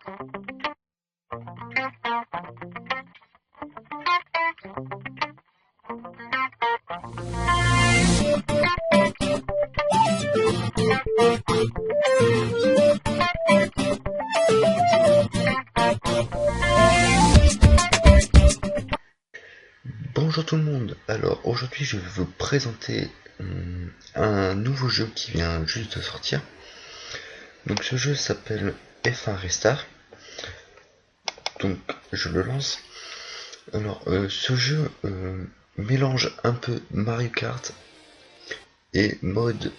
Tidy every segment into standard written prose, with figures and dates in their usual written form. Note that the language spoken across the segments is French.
Bonjour tout le monde, alors aujourd'hui je vais vous présenter un nouveau jeu qui vient juste de sortir. Donc ce jeu s'appelle F1 Restart, donc je le lance. Alors ce jeu mélange un peu Mario Kart et mode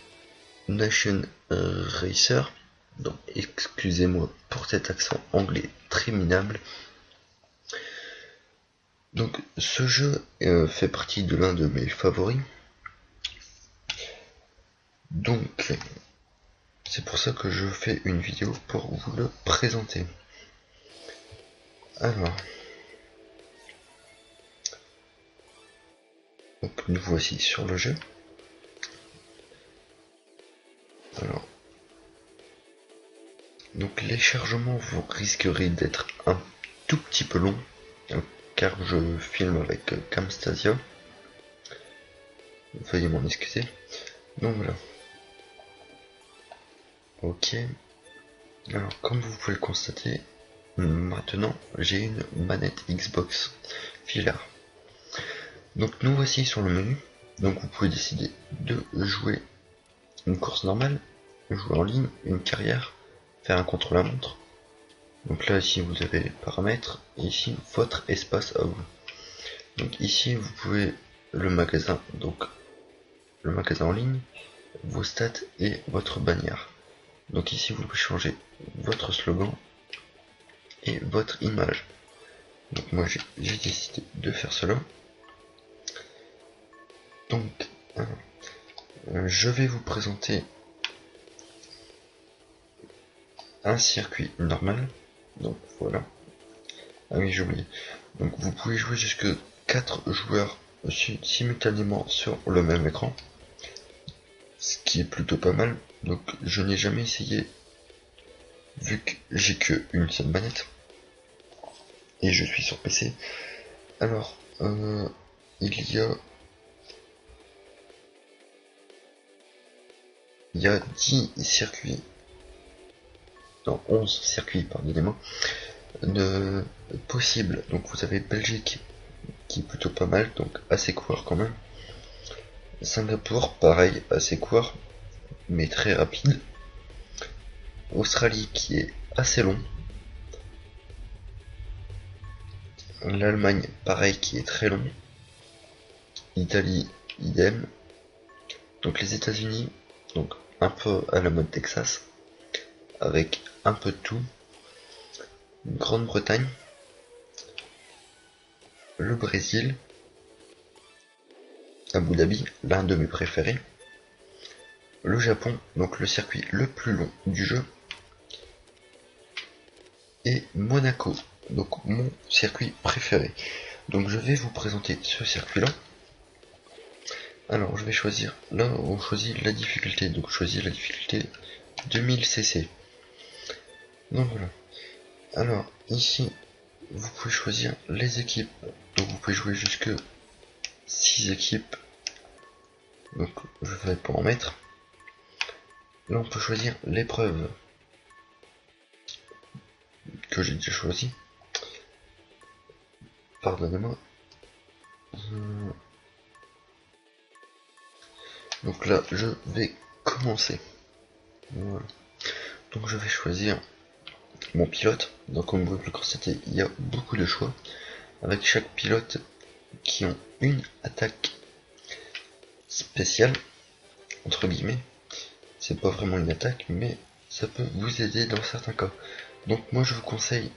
Nation Racer, donc excusez-moi pour cet accent anglais très minable. Donc ce jeu fait partie de l'un de mes favoris. Donc c'est pour ça que je fais une vidéo pour vous le présenter. Alors, donc nous voici sur le jeu. Alors, donc les chargements vous risqueraient d'être un tout petit peu longs, car je filme avec Camtasia. Veuillez m'en excuser. Donc voilà. Ok. Alors, comme vous pouvez le constater, maintenant j'ai une manette Xbox filaire. Donc nous voici sur le menu. Donc vous pouvez décider de jouer une course normale, jouer en ligne, une carrière, faire un contre-la-montre. Donc là ici vous avez les paramètres et ici votre espace à vous. Donc ici vous pouvez le magasin, donc le magasin en ligne, vos stats et votre bannière. Donc ici vous pouvez changer votre slogan et votre image. Donc moi j'ai décidé de faire cela. Donc je vais vous présenter un circuit normal. Donc voilà. Ah oui, j'ai oublié. Donc vous pouvez jouer jusque 4 joueurs simultanément sur le même écran, ce qui est plutôt pas mal. Donc je n'ai jamais essayé vu que j'ai que une seule manette et je suis sur PC. Alors il y a 10 circuits, non 11 circuits pardonnez-moi, de possibles. Donc vous avez Belgique qui est plutôt pas mal, donc assez court quand même. Singapour pareil, assez court mais très rapide. Australie qui est assez long. L'Allemagne pareil qui est très long. Italie idem. Donc les États-Unis, donc un peu à la mode Texas, avec un peu de tout. Grande-Bretagne, le Brésil, Abu Dhabi, l'un de mes préférés, le Japon, donc le circuit le plus long du jeu, et Monaco, donc mon circuit préféré. Donc je vais vous présenter ce circuit-là. Alors je vais choisir, là on choisit la difficulté, donc je choisis la difficulté 2000 cc. Donc voilà. Alors ici vous pouvez choisir les équipes, donc vous pouvez jouer jusque 6 équipes, donc je vais pas en mettre. Là on peut choisir l'épreuve que j'ai déjà choisi. Pardonnez-moi. Donc là je vais commencer. Voilà. Donc je vais choisir mon pilote. Donc comme vous pouvez le constater, il y a beaucoup de choix avec chaque pilote qui ont une attaque spéciale entre guillemets. C'est pas vraiment une attaque, mais ça peut vous aider dans certains cas. Donc moi je vous conseille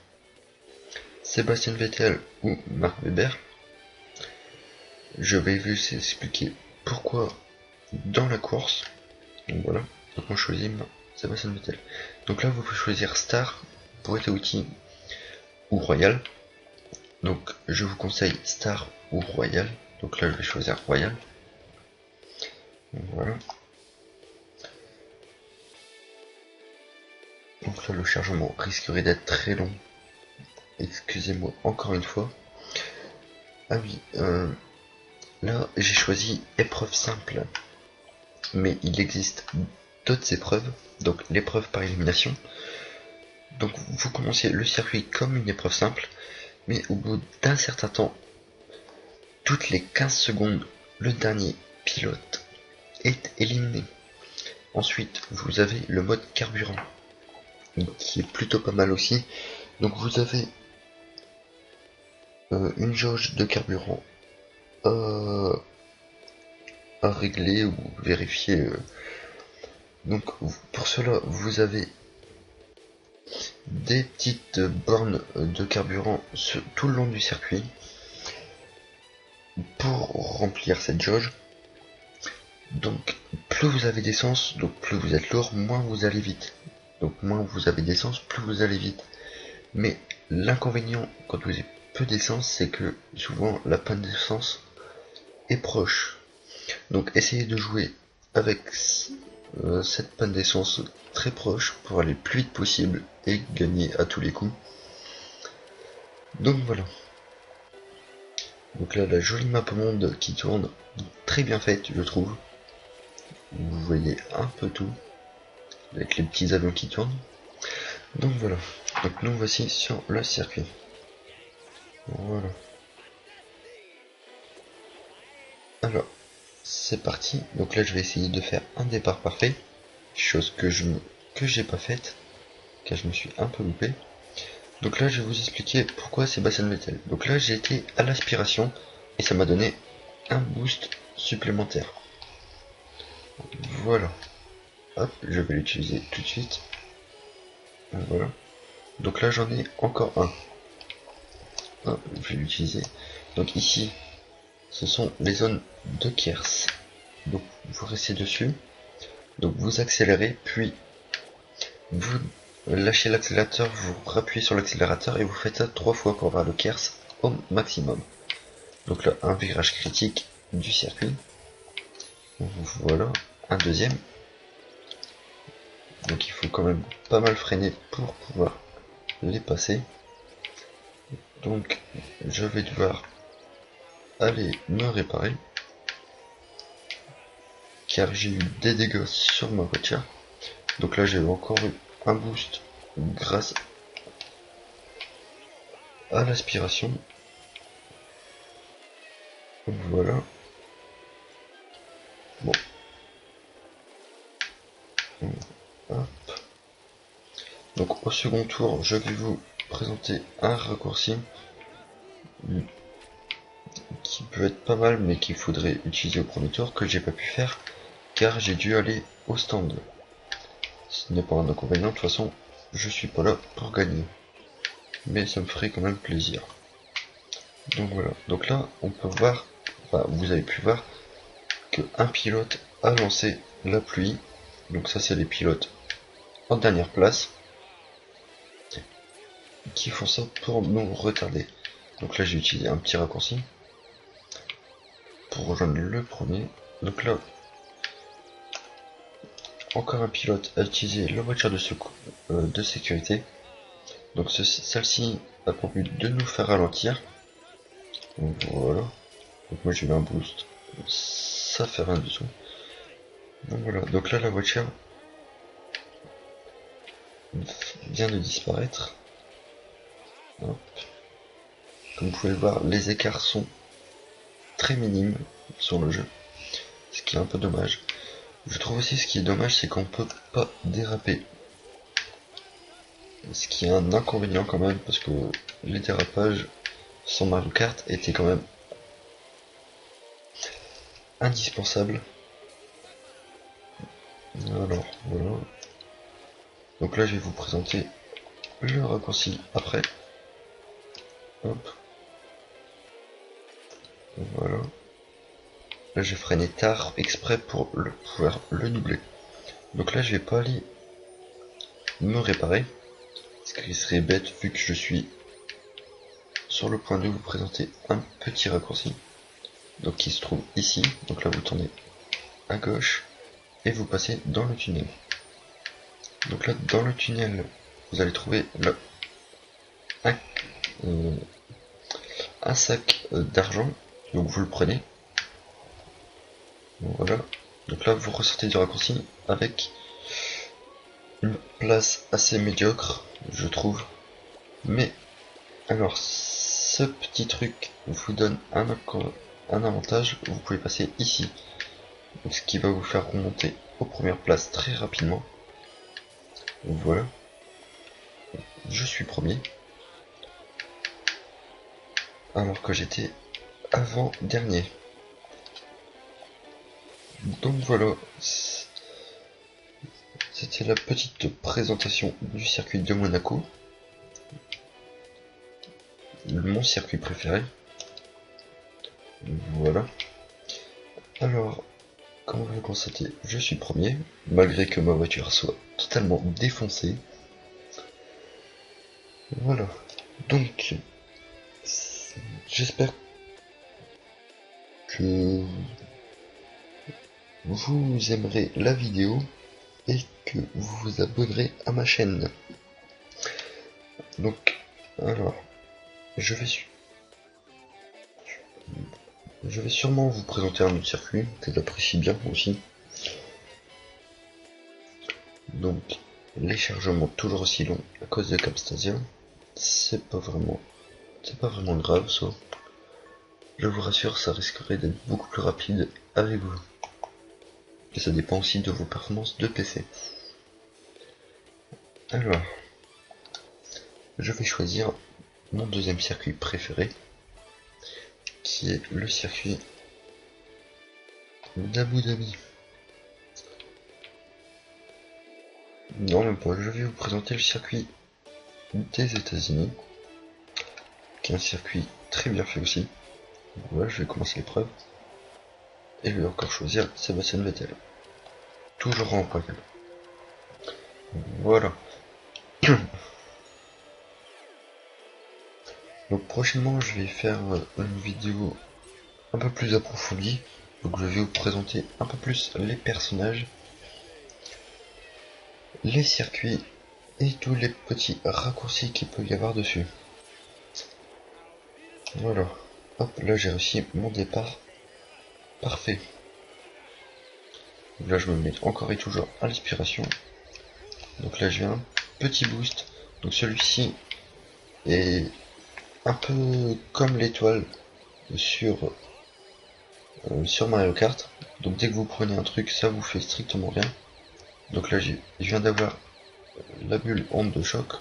Sébastien Vettel ou Mark Webber. Je vais vous expliquer pourquoi dans la course. Donc voilà, donc moi je choisis Sébastien Vettel. Donc là vous pouvez choisir Star pour être outil ou Royal. Donc je vous conseille Star ou Royal. Donc là je vais choisir Royal. Donc voilà. Donc là le chargement risquerait d'être très long. Excusez-moi encore une fois. Ah oui, là j'ai choisi épreuve simple. Mais il existe d'autres épreuves, donc l'épreuve par élimination. Donc vous commencez le circuit comme une épreuve simple, mais au bout d'un certain temps, toutes les 15 secondes, le dernier pilote est éliminé. Ensuite, vous avez le mode carburant, qui est plutôt pas mal aussi. Donc vous avez une jauge de carburant à régler ou vérifier. Donc pour cela, vous avez des petites bornes de carburant tout le long du circuit pour remplir cette jauge. Donc plus vous avez d'essence, donc plus vous êtes lourd, moins vous allez vite. Donc moins vous avez d'essence, plus vous allez vite. Mais l'inconvénient quand vous avez peu d'essence, c'est que souvent la panne d'essence est proche. Donc essayez de jouer avec cette panne d'essence très proche pour aller le plus vite possible et gagner à tous les coups. Donc voilà. Donc là la jolie map monde qui tourne, très bien faite je trouve. Vous voyez un peu tout avec les petits avions qui tournent. Donc voilà. Donc nous voici sur le circuit. Voilà. Alors c'est parti. Donc là je vais essayer de faire un départ parfait, chose que j'ai pas faite car je me suis un peu loupé. Donc là je vais vous expliquer pourquoi Sébastien Vettel. Donc là j'ai été à l'aspiration et ça m'a donné un boost supplémentaire. Voilà. Hop, je vais l'utiliser tout de suite. Voilà. Donc là j'en ai encore un. Hop, je vais l'utiliser. Donc ici, ce sont les zones de Kers. Donc vous restez dessus. Donc vous accélérez, puis vous lâchez l'accélérateur, vous rappuyez sur l'accélérateur et vous faites ça 3 fois pour avoir le Kers au maximum. Donc là, un virage critique du circuit. Voilà, un deuxième. Donc il faut quand même pas mal freiner pour pouvoir les passer. Donc je vais devoir aller me réparer car j'ai eu des dégâts sur ma voiture. Donc là j'ai encore eu un boost grâce à l'aspiration. Voilà. Bon. Hop. Donc au second tour, je vais vous présenter un raccourci qui peut être pas mal mais qu'il faudrait utiliser au premier tour que j'ai pas pu faire car j'ai dû aller au stand. Ce n'est pas un inconvénient, de toute façon je suis pas là pour gagner. Mais ça me ferait quand même plaisir. Donc voilà, donc là on peut voir, enfin vous avez pu voir que un pilote a lancé la pluie. Donc ça c'est les pilotes en dernière place qui font ça pour nous retarder. Donc là j'ai utilisé un petit raccourci pour rejoindre le premier. Donc là encore un pilote a utilisé la voiture de secours de sécurité. Donc celle-ci a pour but de nous faire ralentir. Donc voilà. Donc moi j'ai eu un boost. Ça fait rien du tout. Donc voilà. Donc là la voiture vient de disparaître. Hop. Comme vous pouvez le voir, les écarts sont très minimes sur le jeu. Ce qui est un peu dommage. Je trouve aussi ce qui est dommage, c'est qu'on peut pas déraper. Ce qui est un inconvénient quand même, parce que les dérapages sans Mario Kart étaient quand même indispensables. Alors, voilà. Donc là, je vais vous présenter le raccourci après. Hop. Voilà. Là, j'ai freiné tard exprès pour pouvoir le doubler. Donc là, je vais pas aller me réparer. Ce qui serait bête vu que je suis sur le point de vous présenter un petit raccourci. Donc qui se trouve ici. Donc là, vous tournez à gauche et vous passez dans le tunnel. Donc là, dans le tunnel, vous allez trouver un, euh, un sac d'argent. Donc vous le prenez. Voilà. Donc là, vous ressortez du raccourci avec une place assez médiocre, je trouve. Mais alors, ce petit truc vous donne un avantage. Vous pouvez passer ici, ce qui va vous faire remonter aux premières places très rapidement. Voilà. Je suis premier, alors que j'étais avant-dernier. Donc voilà, c'était la petite présentation du circuit de Monaco, mon circuit préféré. Voilà. Alors, comme vous le constatez, je suis premier, malgré que ma voiture soit totalement défoncée. Voilà. Donc, j'espère que vous aimerez la vidéo et que vous vous abonnerez à ma chaîne. Donc, alors, je vais sûrement vous présenter un autre circuit que j'apprécie bien aussi. Donc, les chargements toujours aussi longs à cause de Camstasia, c'est pas vraiment grave ça. Je vous rassure, ça risquerait d'être beaucoup plus rapide avec vous. Et ça dépend aussi de vos performances de PC. Alors, je vais choisir mon deuxième circuit préféré, qui est le circuit d'Abu Dhabi. Non, même pas, je vais vous présenter le circuit des États-Unis, qui est un circuit très bien fait aussi. Voilà, je vais commencer l'épreuve. Et je vais encore choisir Sebastian Vettel. Toujours en podium. Voilà. Donc prochainement je vais faire une vidéo un peu plus approfondie. Donc je vais vous présenter un peu plus les personnages, les circuits et tous les petits raccourcis qu'il peut y avoir dessus. Voilà. Hop, là j'ai réussi mon départ. Parfait. Donc là je me mets encore et toujours à l'inspiration. Donc là j'ai un petit boost. Donc celui-ci est un peu comme l'étoile sur Mario Kart. Donc dès que vous prenez un truc, ça vous fait strictement rien. Donc là je viens d'avoir la bulle onde de choc.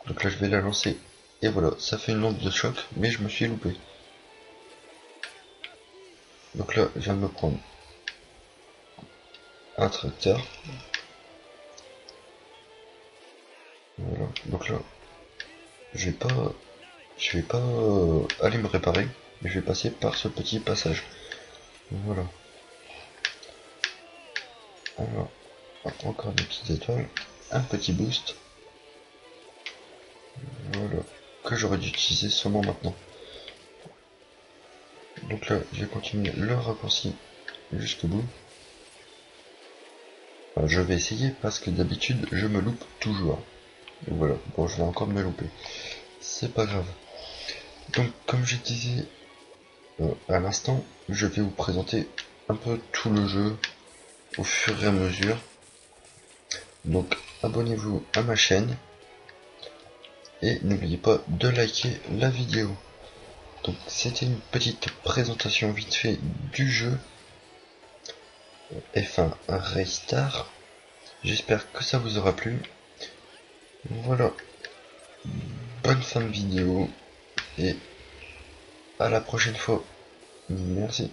Donc là je vais la lancer. Et voilà, ça fait une onde de choc, mais je me suis loupé. Donc là je viens de me prendre un tracteur. Voilà, donc là je vais pas aller me réparer, mais je vais passer par ce petit passage. Voilà. Alors, encore des petites étoiles, un petit boost. Voilà, que j'aurais dû utiliser seulement maintenant. Donc là, je vais continuer le raccourci jusqu'au bout. Enfin, je vais essayer parce que d'habitude, je me loupe toujours. Et voilà, bon, je vais encore me louper. C'est pas grave. Donc, comme je disais à l'instant, je vais vous présenter un peu tout le jeu au fur et à mesure. Donc, abonnez-vous à ma chaîne. Et n'oubliez pas de liker la vidéo. Donc c'était une petite présentation vite fait du jeu F1 Race Star. J'espère que ça vous aura plu. Voilà. Bonne fin de vidéo et à la prochaine fois. Merci.